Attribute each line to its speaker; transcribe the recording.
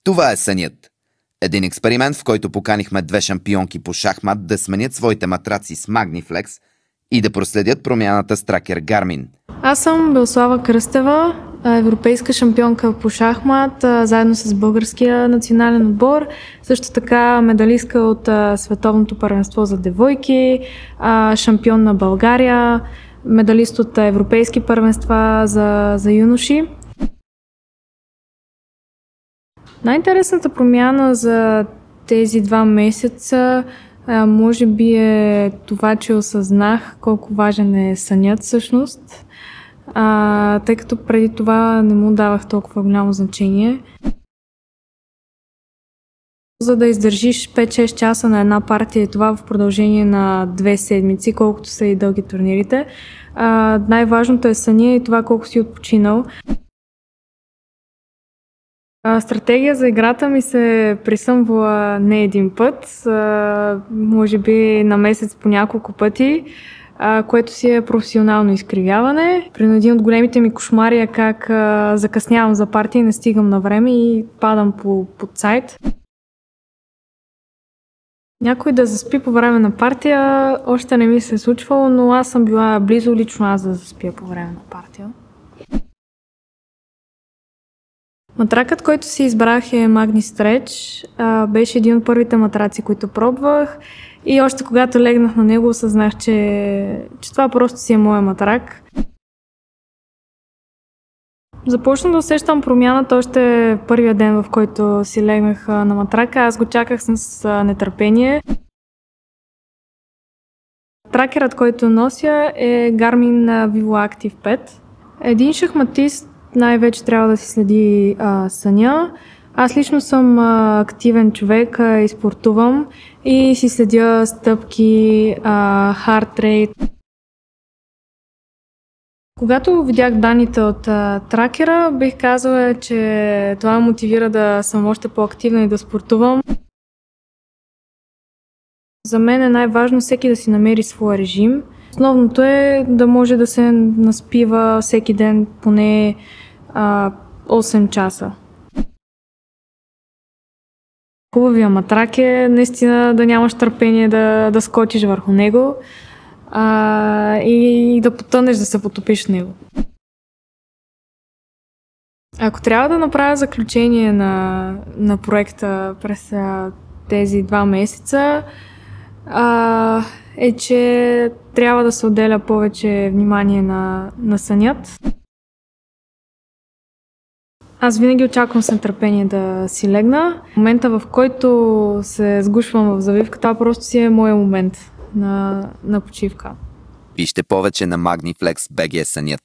Speaker 1: Това е сънят. Един експеримент, в който поканихме две шампионки по шахмат да сменят своите матраци с Magniflex и да проследят промяната с тракер Garmin.
Speaker 2: Аз съм Белслава Кръстева, европейска шампионка по шахмат, заедно с българския национален отбор. Също така медалистка от Световното първенство за девойки, шампион на България, медалист от европейски първенства за юноши. Най-интересната промяна за тези 2 месеца може би е това, че осъзнах колко важен е сънят всъщност, тъй като преди това не му давах толкова голямо значение. За да издържиш 5-6 часа на една партия, това в продължение на 2 седмици, колкото са и дълги турнирите, най-важното е съня и това колко си отпочинал. Стратегия за играта ми се присъмвала не един път, може би на месец по няколко пъти, което си е професионално изкривяване. При един от големите ми кошмари е как закъснявам за партия, не стигам на време и падам под сайт. Някой да заспи по време на партия още не ми се е случвало, но аз съм била близо лично аз да заспя по време на партия. Матракът, който си избрах е Magni Stretch. Беше един от първите матраци, които пробвах и още когато легнах на него осъзнах, че това просто си е моя матрак. Започна да усещам промяната още първия ден, в който си легнах на матрака. Аз го чаках с нетърпение. Тракерът, който нося е Garmin VivoActive 5. Един шахматист най-вече трябва да си следи съня. Аз лично съм активен човек и спортувам и си следя стъпки, heart rate. Когато видях данните от тракера, бих казала, че това ме мотивира да съм още по-активна и да спортувам. За мен е най-важно всеки да си намери своя режим. Основното е да може да се наспива всеки ден поне 8 часа. Хубавия матрак е наистина да нямаш търпение да скочиш върху него и да потънеш, да се потопиш в него. Ако трябва да направя заключение на проекта през тези 2 месеца, е, че трябва да се отделя повече внимание на сънят. Аз винаги очаквам с нетърпение да си легна. В момента, в който се сгушвам в завивка, това просто си е моя момент на почивка.
Speaker 1: Вижте повече на Magniflex BG сънят.